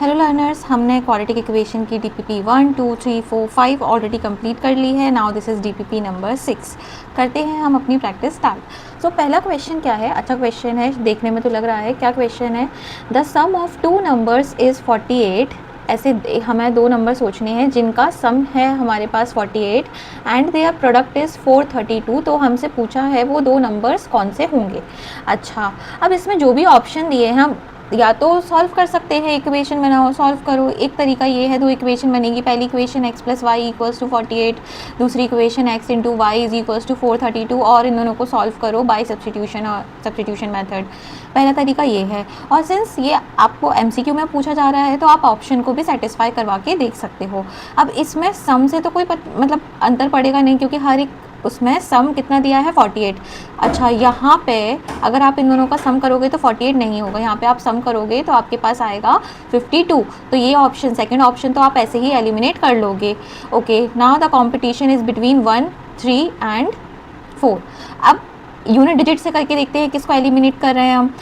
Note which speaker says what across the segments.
Speaker 1: Hello learners, हमने quadratic equation की DPP 1, 2, 3, 4, 5 already complete कर ली है। Now this is DPP number 6। करते हैं हम अपनी प्रैक्टिस स्टार्ट। सो पहला क्वेश्चन क्या है? अच्छा क्वेश्चन है, देखने में तो लग रहा है। क्या क्वेश्चन है? The sum of two numbers is 48। ऐसे हमें दो नंबर सोचने हैं जिनका सम है हमारे पास 48 एंड देयर प्रोडक्ट इज़ 432। तो हमसे पूछा है वो दो नंबर्स कौन से होंगे। अच्छा, अब इसमें जो भी ऑप्शन दिए हैं हम या तो सॉल्व कर सकते हैं, इक्वेशन बनाओ सॉल्व करो। एक तरीका ये है, दो इक्वेशन बनेगी। पहली equation x plus y equals to 48, दूसरी equation x into y is equals to 432 और इन दोनों को सॉल्व करो बाय सब्स्टिट्यूशन और सब्स्टिट्यूशन मेथड। पहला तरीका ये है। और सिंस ये आपको MCQ में पूछा जा रहा है तो आप ऑप्शन को भी सेटिस्फाई करवा के देख सकते हो। अब इसमें सम से तो कोई मतलब अंतर पड़ेगा नहीं, क्योंकि हर एक उसमें सम कितना दिया है 48। अच्छा, यहाँ पे अगर आप इन दोनों का सम करोगे तो 48 नहीं होगा, यहाँ पे आप सम करोगे तो आपके पास आएगा 52। तो ये ऑप्शन, सेकंड ऑप्शन तो आप ऐसे ही एलिमिनेट कर लोगे। Okay, now the competition is between 1, 3 and 4। अब यूनिट डिजिट से करके देखते हैं किसको एलिमिनेट कर रहे हैं हम।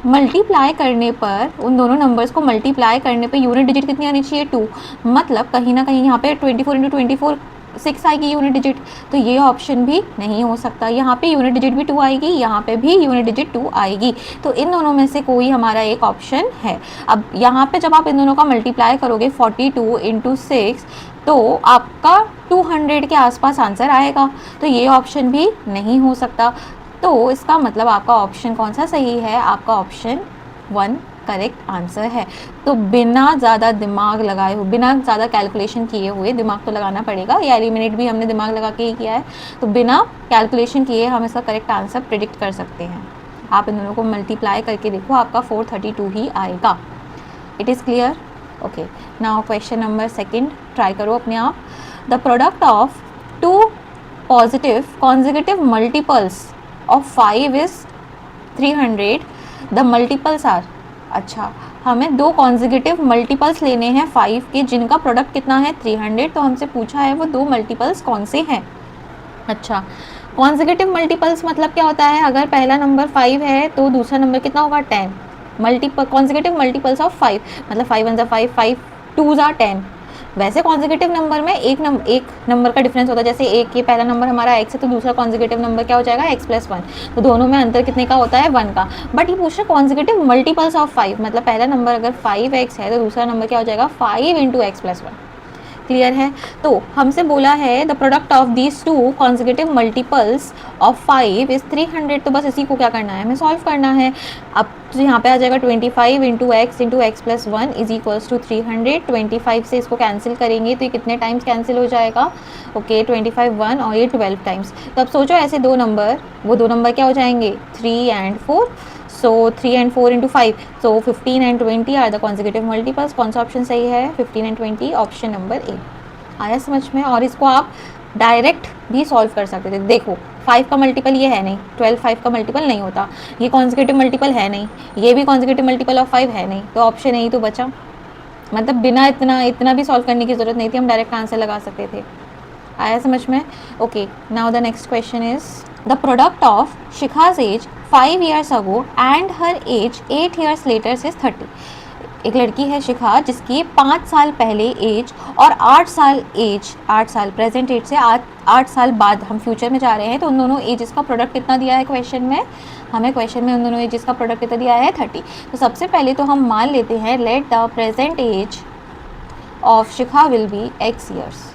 Speaker 1: मल्टीप्लाई करने पर, उन दोनों नंबर्स को मल्टीप्लाई करने पे यूनिट डिजिट कितनी आनी चाहिए? 2। मतलब कहीं ना कहीं यहाँ पे 24 इंटू 24 6 आएगी यूनिट डिजिट, तो ये ऑप्शन भी नहीं हो सकता। यहाँ पे यूनिट डिजिट भी 2 आएगी, यहाँ पे भी यूनिट डिजिट 2 आएगी, तो इन दोनों में से कोई हमारा एक ऑप्शन है। अब यहाँ पे जब आप इन दोनों का मल्टीप्लाई करोगे 42 इंटू 6 तो आपका 200 के आसपास आंसर आएगा, तो ये ऑप्शन भी नहीं हो सकता। तो इसका मतलब आपका ऑप्शन कौन सा सही है? आपका ऑप्शन 1 करेक्ट आंसर है। तो बिना ज़्यादा दिमाग लगाए हुए, बिना ज़्यादा कैलकुलेशन किए हुए, दिमाग तो लगाना पड़ेगा, या एलिमिनेट भी हमने दिमाग लगा के ही किया है, तो बिना कैलकुलेशन किए हम इसका करेक्ट आंसर प्रिडिक्ट कर सकते हैं। आप इन दोनों को मल्टीप्लाई करके देखो, आपका 432 ही आएगा। It is clear? Okay, now question number 2 try करो अपने आप। The product of two positive consecutive multiples of 5 is 300। The multiples are. अच्छा, हमें दो कॉन्जिक्यूटिव मल्टीपल्स लेने हैं 5 के जिनका प्रोडक्ट कितना है 300। तो हमसे पूछा है वो दो मल्टीपल्स कौन से हैं। अच्छा, कॉन्जिक्यूटिव मल्टीपल्स मतलब क्या होता है? अगर पहला नंबर 5 है तो दूसरा नंबर कितना होगा 10। मल्टीपल कॉन्जिक्यूटिव मल्टीपल्स ऑफ 5 मतलब 5 1 5, 5 2 10। वैसे कॉन्जिक्यूटिव नंबर में एक नंबर का डिफरेंस होता है। जैसे एक, ये पहला नंबर हमारा x है तो दूसरा कॉन्जिक्यूटिव नंबर क्या हो जाएगा? x plus 1। तो दोनों में अंतर कितने का होता है? 1 का। बट ये पूछ रहे कॉन्जिक्यूटिव मल्टीपल्स ऑफ 5, मतलब पहला नंबर अगर 5x है तो दूसरा नंबर क्या हो जाएगा? 5 इंटू x प्लस 1। क्लियर है? तो हमसे बोला है the product of these two consecutive multiples of 5 is 300। तो बस इसी को क्या करना है? हमें सॉल्व करना है। अब तो यहाँ पे आ जाएगा 25 into x plus 1 is equals to 300। 25 से इसको कैंसिल करेंगे तो ये कितने टाइम्स कैंसिल हो जाएगा? ओके, 25 1 और ये 12 टाइम्स। तो अब सोचो ऐसे दो नंबर, वो दो नंबर क्या हो जाएंगे? 3 and 4। So 3 and 4 into 5, so 15 and 20 are the consecutive multiples. कौन सा ऑप्शन सही है? 15 एंड 20, ऑप्शन नंबर ए। आया समझ में? और इसको आप डायरेक्ट भी सॉल्व कर सकते थे। देखो 5 का मल्टीपल ये है नहीं, 12 5 का मल्टीपल नहीं होता, ये कॉन्जिक्यूटिव मल्टीपल है नहीं, ये भी कॉन्जिक्यूटिव मल्टीपल ऑफ 5 है नहीं, तो ऑप्शन ए ही तो बचा। मतलब बिना इतना भी सॉल्व करने की ज़रूरत नहीं थी, हम डायरेक्ट आंसर लगा सकते थे। आया समझ में? Okay, now the next question is the product of Shikha's age 5 years ago and her age 8 years later is 30। एक लड़की है शिखा जिसकी 5 साल पहले एज और 8 साल प्रेजेंट एज से 8 साल बाद हम फ्यूचर में जा रहे हैं, तो उन दोनों एजेस का प्रोडक्ट कितना दिया है क्वेश्चन में? हमें क्वेश्चन में उन दोनों एजेस का प्रोडक्ट कितना दिया है? 30। तो सबसे पहले तो हम मान लेते हैं let the present age of Shikha will be x years।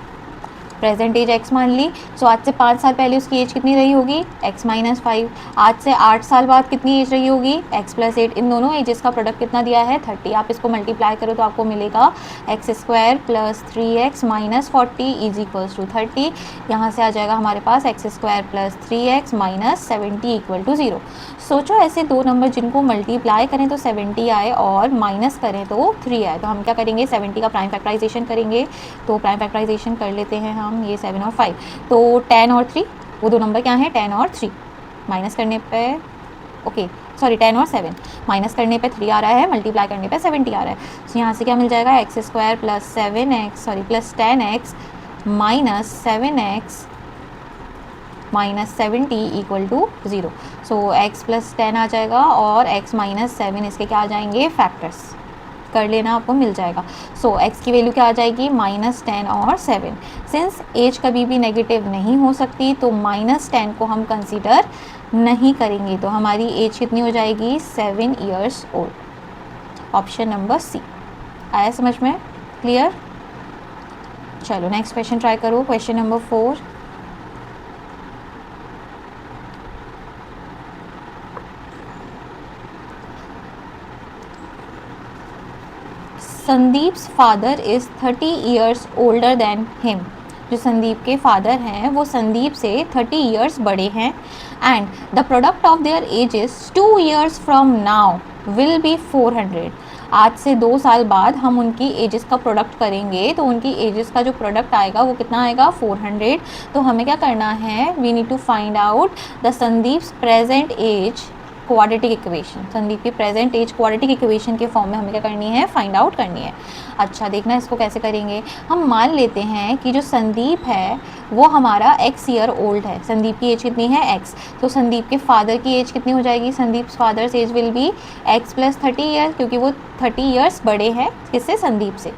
Speaker 1: Present age x मान ली, सो आज से 5 साल पहले उसकी एज कितनी रही होगी? x minus 5। आज से 8 साल बाद कितनी एज रही होगी? x plus 8। इन दोनों एजेस का प्रोडक्ट कितना दिया है? 30। आप इसको मल्टीप्लाई करो तो आपको मिलेगा x square plus 3x minus 40 is equals to 30। यहाँ से आ जाएगा हमारे पास x square plus 3x minus 70 equal to 0। सोचो ऐसे दो नंबर जिनको मल्टीप्लाई करें तो 70 आए और माइनस करें तो 3 आए, तो हम क्या करेंगे? 70 का प्राइम फैक्टराइजेशन करेंगे। तो प्राइम फैक्टराइजेशन कर लेते हैं हम, ये 7 और 5, तो 10 और 3, वो दो नंबर क्या हैं? 10 और 3। माइनस करने पे, ओके सॉरी 10 और 7, माइनस करने पे 3 आ रहा है, मल्टीप्लाई करने पे 70 आ रहा है। तो यहाँ से क्या मिल जाएगा? X square plus plus 10x minus 7x minus 70 equal to 0। So x plus 10 आ जाएगा और x माइनस 7 इसके क्या आ जाएंगे? फैक्टर्स। कर लेना, आपको मिल जाएगा। सो x की वैल्यू क्या आ जाएगी, -10 और 7। सिंस एज कभी भी नेगेटिव नहीं हो सकती तो -10 को हम कंसीडर नहीं करेंगे, तो हमारी एज कितनी हो जाएगी, 7 years old. Option number C. आया समझ में, क्लियर? चलो नेक्स्ट क्वेश्चन ट्राई करो, question number 4। Sandeep's father is 30 years older than him. जो संदीप के फादर हैं वो संदीप से 30 ईयर्स बड़े हैं। And the product of their edges 2 years from now will be 400। आज से 2 साल बाद हम उनकी एजेस का प्रोडक्ट करेंगे तो उनकी एजेस का जो प्रोडक्ट आएगा वो कितना आएगा, 400। तो हमें क्या करना है, we need to find out the Sandeep's present age quadratic equation. Sandeep की प्रेजेंट एज क्वाड्रेटिक इक्वेशन के फॉर्म में हमें क्या करनी है, फाइंड आउट करनी है। अच्छा देखना इसको कैसे करेंगे। हम मान लेते हैं कि जो संदीप है वो हमारा x ईयर ओल्ड है। संदीप की एज कितनी है, x। तो संदीप के फादर की एज कितनी हो जाएगी, Sandeep father's age will be x + 30 years, क्योंकि वो 30 ईयर्स बड़े हैं किससे, संदीप से।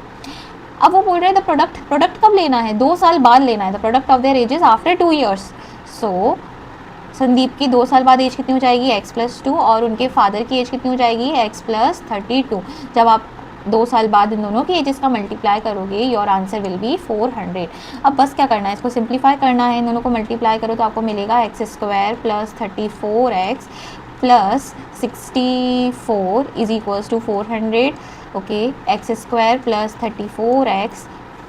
Speaker 1: अब वो बोल रहे हैं द प्रोडक्ट कब लेना है, 2 साल बाद लेना है। The product of their ages after 2 years. So Sandeep की 2 साल बाद एज कितनी हो जाएगी, x + 2, और उनके फादर की एज कितनी हो जाएगी, x + 32। जब आप 2 साल बाद इन दोनों की एजेस का मल्टीप्लाई करोगे योर आंसर विल बी 400। अब बस क्या करना है, इसको सिंप्लीफाई करना है। इन दोनों को मल्टीप्लाई करो तो आपको मिलेगा x² + 34x + 64 = 400। Okay, x² + 34x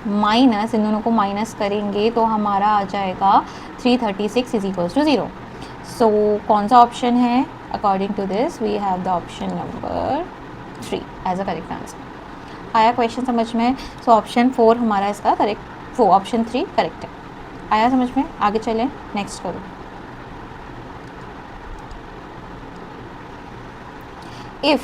Speaker 1: minus, इन दोनों को माइनस करेंगे तो हमारा आ जाएगा 336 = 0। सो कौन सा ऑप्शन है, according to this we have the option number 3 as a correct answer. आया क्वेश्चन समझ में? सो ऑप्शन 4 हमारा इसका करेक्ट, वो ऑप्शन 3 करेक्ट है। आया समझ में? आगे चलें, नेक्स्ट करो। If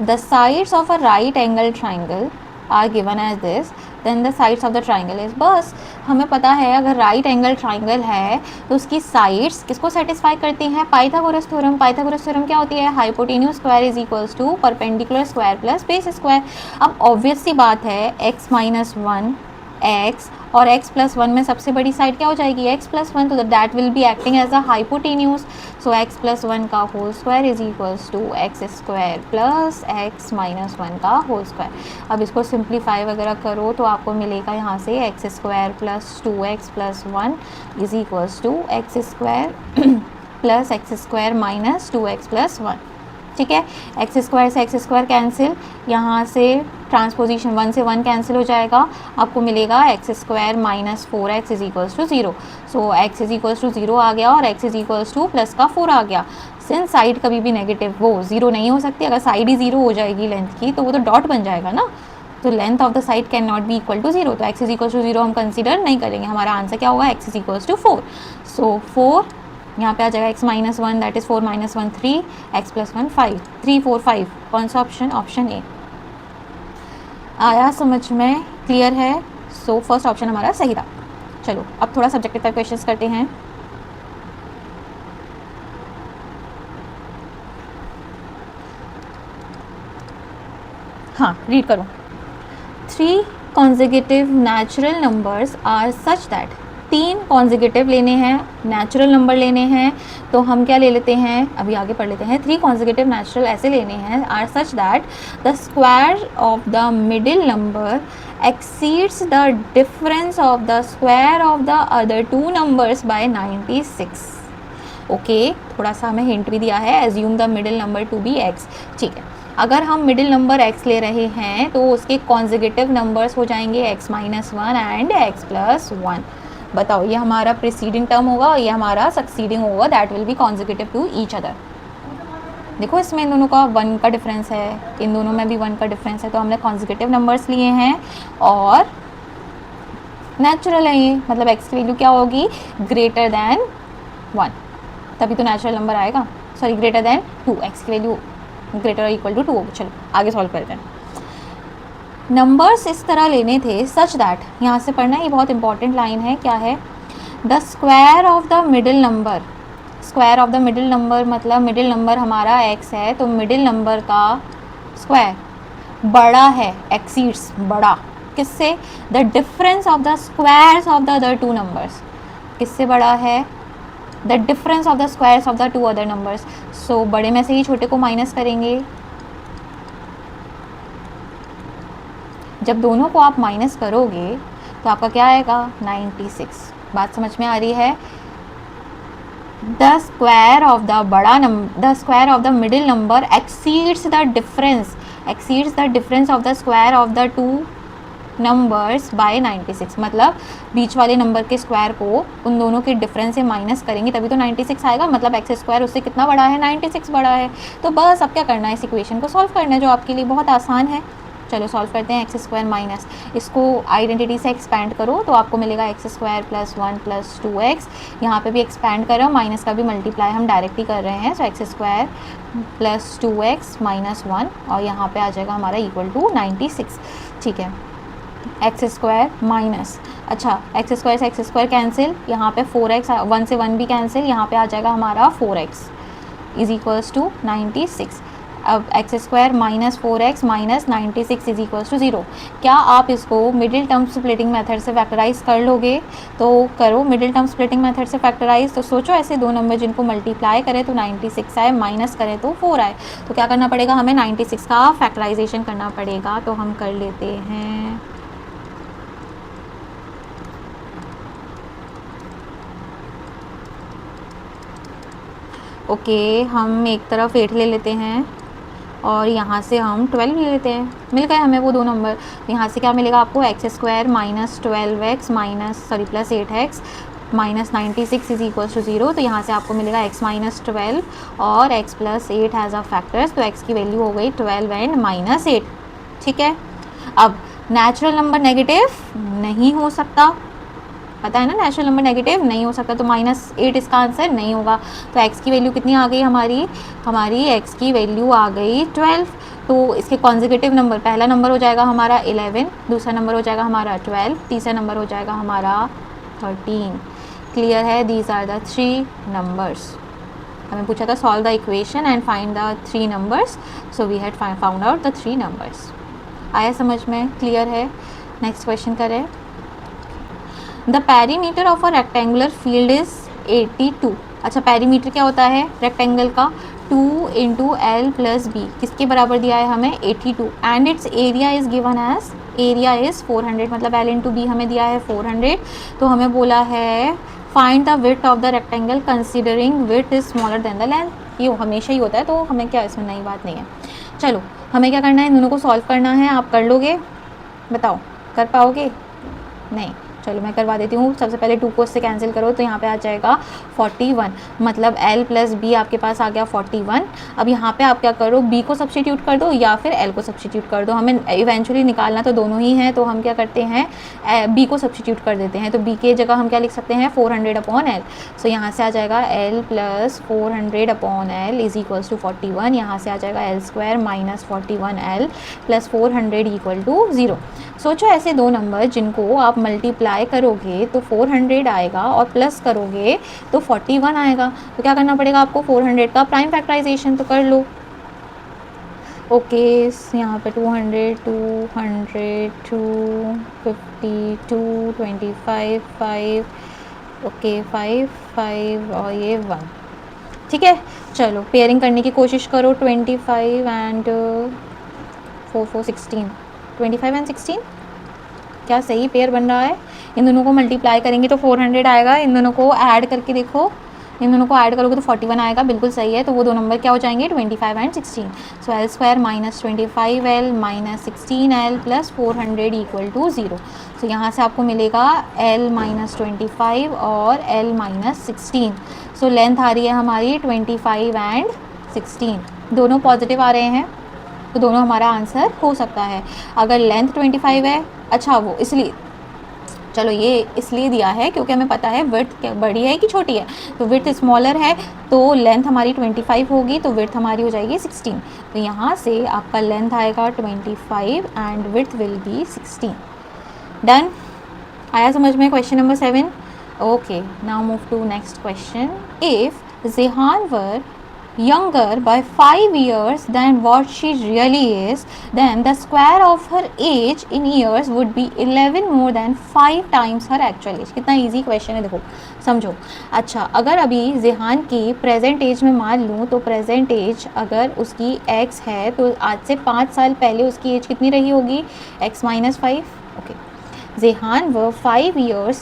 Speaker 1: the sides of a right angle triangle are given as this then the sides of the triangle is, बस हमें पता है अगर राइट एंगल ट्राइंगल है तो उसकी साइड्स किसको सेटिस्फाई करती हैं, पाइथागोरस थ्योरम। पाइथागोरस थ्योरम क्या होती है, hypotenuse square is equals to perpendicular square plus base square. अब ऑब्वियस सी बात है x - 1 x और x + 1 में सबसे बड़ी साइड क्या हो जाएगी, x + 1, तो that will be acting as a hypotenuse. So x + 1 का whole square is equals to x² + x - 1 का होल स्क्वायर। अब इसको सिंप्लीफाई वगैरह करो तो आपको मिलेगा यहाँ से x² + 2x + 1 is equals to x² + x² - 2x + 1। ठीक है, x² से x² कैंसिल, यहाँ से ट्रांसपोजिशन 1 से 1 कैंसिल हो जाएगा, आपको मिलेगा x² - 4x is equals to 0। So x is equals to 0 आ गया और x इज इक्वल्स टू +4 आ गया। सिंस साइड कभी भी नेगेटिव वो 0 नहीं हो सकती, अगर साइड ही 0 हो जाएगी लेंथ की तो वो तो डॉट बन जाएगा ना, तो length of the side can not be equal to 0, तो x इज इक्वल्स टू 0 हम कंसिडर नहीं करेंगे। हमारा आंसर क्या होगा, x इज इक्वल्स टू 4। सो 4 यहाँ पे आ जाएगा x - 1 दैट इज़ 4 - 1 3, x + 1 5, 3 4 5। कौन सा ऑप्शन, ऑप्शन ए। आया समझ में, क्लियर है? सो फर्स्ट ऑप्शन हमारा सही था। चलो अब थोड़ा सब्जेक्टिव टाइप क्वेश्चंस करते हैं। हाँ रीड करो। 3 consecutive natural numbers are such that, 3 consecutive लेने हैं, नेचुरल नंबर लेने हैं, तो हम क्या ले लेते हैं, अभी आगे पढ़ लेते हैं। 3 कॉन्जिक्यूटिव नेचुरल ऐसे लेने हैं, are such that the square of the middle number exceeds the difference of the square of the other 2 numbers by 96। Okay, थोड़ा सा हमें हिंट भी दिया है, assume the middle number to be x। ठीक है, अगर हम मिडिल नंबर x ले रहे हैं तो उसके कॉन्जिक्यूटिव नंबर्स हो जाएंगे x - 1 एंड x + 1। बताओ ये हमारा प्रीसीडिंग टर्म होगा, ये हमारा सक्सीडिंग होगा, that will be consecutive to each other. देखो इसमें इन दोनों का 1 का डिफरेंस है, इन दोनों में भी 1 का डिफरेंस है, तो हमने कॉन्जिक्यूटिव नंबर्स लिए हैं और नेचुरल है ये, मतलब x की वैल्यू क्या होगी, ग्रेटर दैन 1, तभी तो नेचुरल नंबर आएगा। सॉरी, ग्रेटर दैन 2, x की वैल्यू ग्रेटर और इक्वल टू 2 होगी। चलो आगे सॉल्व करते हैं। नंबर्स इस तरह लेने थे सच दैट, यहाँ से पढ़ना, ये बहुत इंपॉर्टेंट लाइन है, क्या है, the square of the middle number. Square of the middle number मतलब मिडिल नंबर हमारा x है, तो मिडिल नंबर का स्क्वायर बड़ा है, एक्सीड्स बड़ा किससे, the difference of the squares of the other two numbers, किससे बड़ा है, the difference of the squares of the two other numbers. So बड़े में से ही छोटे को माइनस करेंगे, जब दोनों को आप माइनस करोगे तो आपका क्या आएगा 96। बात समझ में आ रही है, द स्क्वायर ऑफ द बड़ा number, the square of the middle number exceeds the difference of the square of the two numbers by 96। मतलब बीच वाले नंबर के स्क्वायर को उन दोनों के डिफरेंस से माइनस करेंगे तभी तो 96 आएगा, मतलब एक्स स्क्वायर उससे कितना बड़ा है, 96 बड़ा है। तो बस अब क्या करना है, इस इक्वेशन को सॉल्व करना है, जो आपके लिए बहुत आसान है। चलो सॉल्व करते हैं। एक्स स्क्वायर माइनस, इसको आइडेंटिटी से एक्सपैंड करो तो आपको मिलेगा x square plus 1 plus 2x। यहाँ पे भी एक्सपैंड कर रहे हो, माइनस का भी मल्टीप्लाई हम डायरेक्ट ही कर रहे हैं। So x square plus 2x minus 1 और यहाँ पे आ जाएगा हमारा इक्वल टू 96। ठीक है, एक्स स्क्वायर माइनस, अच्छा एक्स स्क्वायर से एक्स स्क्वायर कैंसिल, यहाँ पे 4x, 1 से 1 भी कैंसिल, यहाँ पे आ जाएगा हमारा 4x इज इक्वल्स टू 96। अब x square minus 4x minus 96 is equals to 0। क्या आप इसको मिडिल टर्म स्प्लिटिंग मेथड से फैक्टराइज कर लोगे? तो करो मिडिल टर्म स्प्लिटिंग मेथड से फैक्टराइज। तो सोचो ऐसे दो नंबर जिनको मल्टीप्लाई करें तो 96 आए, माइनस करें तो 4 आए, तो क्या करना पड़ेगा हमें, 96 का फैक्टराइजेशन करना पड़ेगा। तो हम कर लेते हैं, ओके हम एक तरफ 8 ले लेते हैं और यहाँ से हम 12 ले लेते हैं, मिल गए हमें वो दो नंबर। यहाँ से क्या मिलेगा आपको, x square minus 12x minus plus 8x minus 96 is equals to 0। तो यहाँ से आपको मिलेगा x माइनस 12 और x plus 8 has a factors, तो x की वैल्यू हो गई 12 एंड माइनस 8। ठीक है, अब नेचुरल नंबर नेगेटिव नहीं हो सकता, पता है ना, नेचुरल नंबर नेगेटिव नहीं हो सकता, तो -8 इसका आंसर नहीं होगा। तो x की वैल्यू कितनी आ गई हमारी x की वैल्यू आ गई 12। तो इसके कॉन्जिक्यूटिव नंबर, पहला नंबर हो जाएगा हमारा 11, दूसरा नंबर हो जाएगा हमारा 12, तीसरा नंबर हो जाएगा हमारा 13। क्लियर है, दीज आर द 3 नंबर्स। हमें पूछा था solve the equation and find the 3 numbers, so we had found out the 3 numbers. आया समझ में, क्लियर है। नेक्स्ट क्वेश्चन करें। The perimeter of a rectangular field is 82। अच्छा, पेरीमीटर क्या होता है रेक्टेंगल का, 2 इंटू एल प्लस बी, किसके बराबर दिया है हमें 82, and its area is given as, area is 400, मतलब एल इंटू बी हमें दिया है 400। तो हमें बोला है find the width of the rectangle considering width is smaller than the length. ये हमेशा ही होता है, तो हमें क्या, इसमें नई बात नहीं है। चलो हमें क्या करना है, इन दोनों को सॉल्व करना है। आप कर लोगे, बताओ कर पाओगे? नहीं, चलो मैं करवा देती हूँ। सबसे पहले 2 को इससे कैंसिल करो तो यहाँ पे आ जाएगा 41, मतलब L प्लस बी आपके पास आ गया 41। अब यहाँ पे आप क्या करो, B को सब्स्टिट्यूट कर दो या फिर L को सब्स्टिट्यूट कर दो। हमें इवेंचुअली निकालना तो दोनों ही है, तो हम क्या करते हैं B को सब्स्टिट्यूट कर देते हैं। तो B के जगह हम क्या लिख सकते हैं 400 अपॉन L। सो यहाँ से आ जाएगा L plus 400 upon L is equals to 41। यहाँ से आ जाएगा L square minus 41L plus 400 equal to 0। सोचो ऐसे दो नंबर जिनको आप मल्टीप्लाई करोगे तो 400 आएगा और प्लस करोगे तो 41 आएगा। तो क्या करना पड़ेगा आपको, 400 का प्राइम फैक्टराइजेशन तो कर लो। ओके, यहाँ पे 200, 200, 250, 225, 5, ओके 5, 5 और ये 1। ठीक है, चलो पेयरिंग करने की कोशिश करो। 25 एंड 4, 4, 16, 25 एंड 16 क्या सही पेयर बन रहा है? इन दोनों को मल्टीप्लाई करेंगे तो 400 आएगा, इन दोनों को ऐड करके देखो, इन दोनों को ऐड करोगे तो 41 आएगा, बिल्कुल सही है। तो वो दो नंबर क्या हो जाएंगे 25 and 16। So L square minus 25L minus 16L plus 400 equal to 0। So यहाँ से आपको मिलेगा L माइनस 25 और L माइनस 16। सो लेंथ आ रही है हमारी 25 एंड 16, दोनों पॉजिटिव आ रहे हैं, तो दोनों हमारा आंसर हो सकता है। अगर लेंथ 25 है, अच्छा वो इसलिए, चलो ये इसलिए दिया है क्योंकि हमें पता है विड्थ बड़ी है कि छोटी है। तो विड्थ स्मॉलर है तो लेंथ हमारी 25 होगी, तो विड्थ हमारी हो जाएगी 16। तो यहाँ से आपका लेंथ आएगा 25 and width will be 16। Done, आया समझ में question number 7? Okay, now move to next question. If Zehan were younger by 5 years than what she really is, then the square of her age in years would be 11 more than 5 times her actual age. कितना easy question है, देखो समझो. अच्छा, अगर अभी जिहान की present as में मान लूँ तो प्रेजेंट एज अगर उसकी x है तो आज से 5 साल पहले उसकी एज कितनी रही होगी, x माइनस 5. ओके, जिहान वो 5 years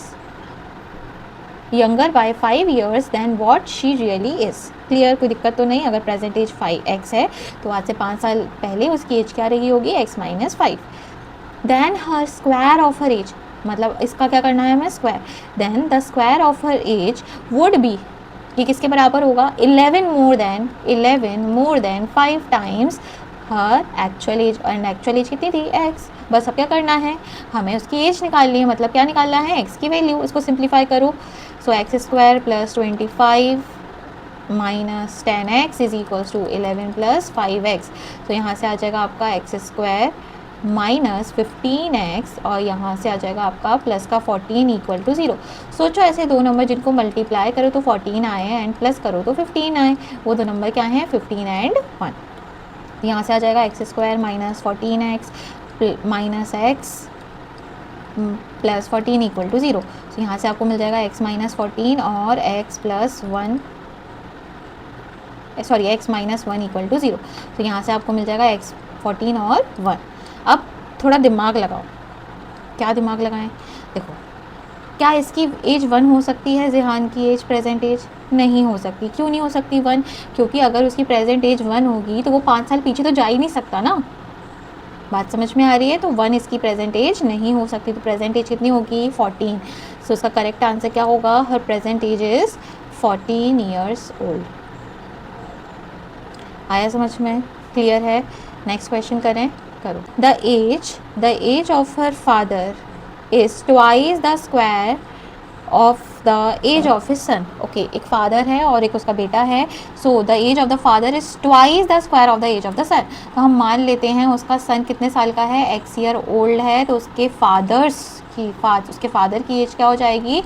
Speaker 1: younger by 5 years than what she really is. Clear, कोई दिक्कत तो नहीं. अगर प्रेजेंट एज 5x है तो आज से 5 साल पहले उसकी एज क्या रही होगी, x minus 5. Then her square of her age, मतलब इसका क्या करना है हमें, square. Then the square of her age would be, ये किसके बराबर होगा, 11 more than 5 times her actual age. And actual age कितनी थी, x. बस अब क्या करना है, हमें उसकी एज निकालनी है. मतलब क्या निकालना है, x की वैल्यू. इसको सिंप्लीफाई करो. So x square plus 25 minus 10x is equals to 11 plus 5x. तो यहाँ से आ जाएगा आपका एक्स स्क्वायर माइनस 15x और यहाँ से आ जाएगा आपका प्लस का 14 इक्वल टू 0. सोचो ऐसे दो नंबर जिनको मल्टीप्लाई करो तो 14 आए एंड प्लस करो तो 15 आए. वो दो नंबर क्या हैं, 15 एंड 1. यहाँ से आ जाएगा x square minus 14x minus x plus 14 equal to 0. तो यहाँ से आपको मिल जाएगा x माइनस 14 और x plus 1, sorry x minus 1 equal to 0. तो यहाँ से आपको मिल जाएगा x 14 और 1. अब थोड़ा दिमाग लगाओ. क्या दिमाग लगाएं, देखो क्या इसकी एज 1 हो सकती है, जिहान की एज प्रेजेंट एज नहीं हो सकती. क्यों नहीं हो सकती 1, क्योंकि अगर उसकी प्रेजेंट एज 1 होगी तो वो 5 साल पीछे तो जा ही नहीं सकता ना. बात समझ में आ रही है. तो 1 इसकी प्रेजेंट एज नहीं हो सकती. तो प्रेजेंट एज कितनी होगी, 14. सो इसका करेक्ट आंसर क्या होगा, her present age is 14 years old. आया समझ में, क्लियर है. नेक्स्ट क्वेश्चन करें, करो. The age of her father is twice the square of the age of his son. Okay, एक फादर है और एक उसका बेटा है. So the age of the father is twice the square of the age of the son. तो हम मान लेते हैं उसका सन कितने साल का है, x ईयर ओल्ड है. तो उसके फादर की एज क्या हो जाएगी,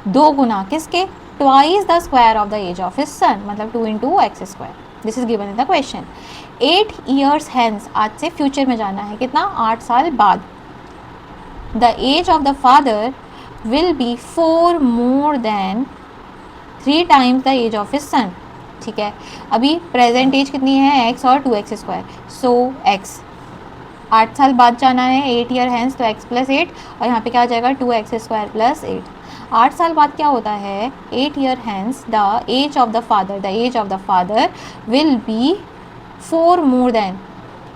Speaker 1: 2 गुना किसके, twice the square of the age of his son, मतलब 2 into x square. This is given in the question. 8 years hence, आज से फ्यूचर में जाना है, कितना, 8 साल बाद. The age of the father will be 4 more than 3 times the age of his son. ठीक है, अभी प्रेजेंट एज कितनी है, x और 2x स्क्वायर. सो x 8 साल बाद जाना है, 8 ईयर हैंस, तो x प्लस 8 और यहाँ पे क्या आ जाएगा 2x स्क्वायर प्लस 8. 8 साल बाद क्या होता है, 8 year hence the age of the father will be 4 more than,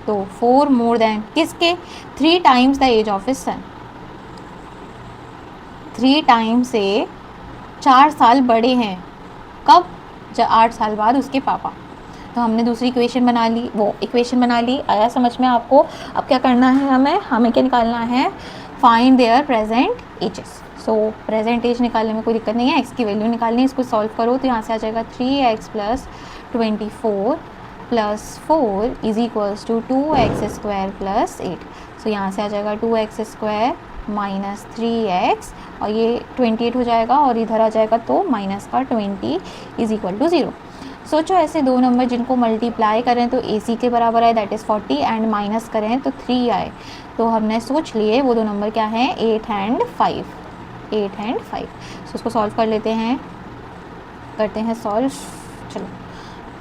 Speaker 1: तो 4 more than किसके, 3 times the age of his son. 3 time से 4 साल बड़े हैं, कब, 8 साल बाद उसके पापा. तो हमने दूसरी इक्वेशन बना ली, आया समझ में आपको. अब क्या करना है, हमें क्या निकालना है, find their present ages. So present age निकालने में कोई दिक्कत नहीं है, एक्स की वैल्यू निकालनी है. इसको सॉल्व करो तो यहाँ से आ जाएगा 3x plus 24 plus 4 is equals to 2x square plus 8. So यहाँ से आ जाएगा 2x स्क्वायर माइनस 3x और ये 28 हो जाएगा और इधर आ जाएगा तो माइनस का 20 इज इक्वल टू 0. सोचो ऐसे दो नंबर जिनको मल्टीप्लाई करें तो AC के बराबर आए, दैट इज़ 40, एंड माइनस करें तो 3 आए. तो हमने सोच लिए वो दो नंबर क्या हैं, 8 एंड 5. सो उसको सॉल्व कर लेते हैं, करते हैं सॉल्व. चलो,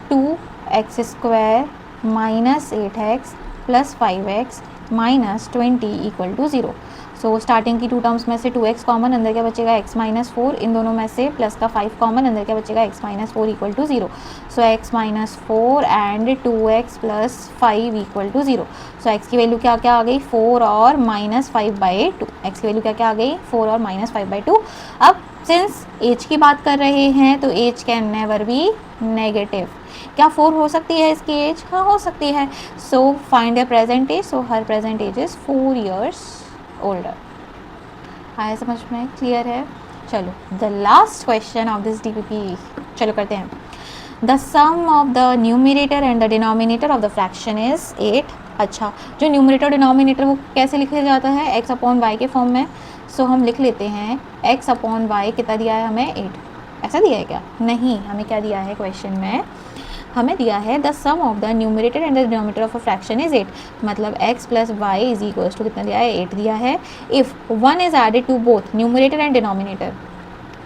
Speaker 1: 2x square minus 8x plus 5x minus 20 equal to 0. So starting की 2 टर्म्स में से 2x कॉमन, अंदर क्या बचेगा x माइनस 4. इन दोनों में से प्लस का 5 कॉमन, अंदर क्या बचेगा x minus 4 equal to 0. So x minus 4 and 2x plus 5 equal to 0. So x की वैल्यू क्या क्या आ गई, 4 और माइनस 5/2. x की वैल्यू क्या क्या आ गई, 4 और माइनस 5/2. अब सिंस एज की बात कर रहे हैं तो age can never be negative. क्या 4 हो सकती है इसकी एज, हाँ हो सकती है. So find the present age. So her present age is 4 years older. आया समझ में, क्लियर है. चलो, the last question of this DPP, चलो करते हैं. The sum of the numerator and the denominator of the fraction is 8. अच्छा, जो न्यूमरेटर डिनोमिनेटर वो कैसे लिखा जाता है, x अपॉन वाई के फॉर्म में. सो हम लिख लेते हैं x अपॉन वाई कितना दिया है हमें, 8. ऐसा दिया है क्या, नहीं, हमें क्या दिया है क्वेश्चन में, हमें दिया है the sum of the numerator and the denominator of a fraction is 8, मतलब x plus y is equals to कितना दिया है 8 दिया है। If 1 is added to both numerator and denominator,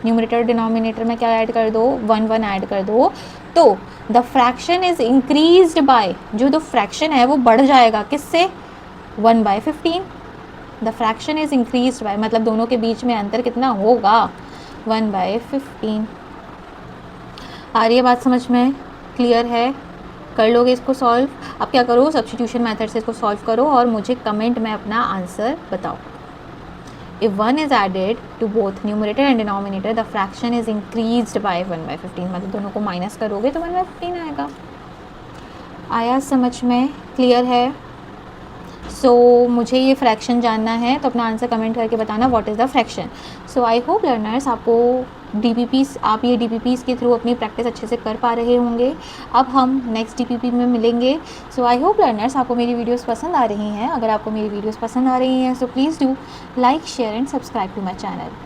Speaker 1: numerator और डिनोमिनेटर में क्या ऐड कर दो 1 1 ऐड कर दो, तो the fraction is increased by, जो द फ्रैक्शन है वो बढ़ जाएगा किससे 1/15। The fraction is increased by मतलब दोनों के बीच में अंतर कितना होगा 1/15। आ रही है बात समझ में, क्लियर है, कर लोगे इसको सॉल्व। अब क्या करो सब्स्टिट्यूशन मेथड से इसको सॉल्व करो और मुझे कमेंट में अपना आंसर बताओ। If 1 is added to both numerator and denominator, the fraction is increased by 1/15, मतलब दोनों को माइनस करोगे तो 1/15 आएगा। आया समझ में, क्लियर है। मुझे ये फ्रैक्शन जानना है तो अपना आंसर कमेंट करके बताना what is the fraction. I hope learners आपको आप ये DPPs के थ्रू अपनी प्रैक्टिस अच्छे से कर पा रहे होंगे। अब हम नेक्स्ट DPP में मिलेंगे। आई होप लर्नर्स आपको मेरी वीडियोस पसंद आ रही हैं। अगर आपको मेरी वीडियोस पसंद आ रही हैं please do like share and subscribe to my channel.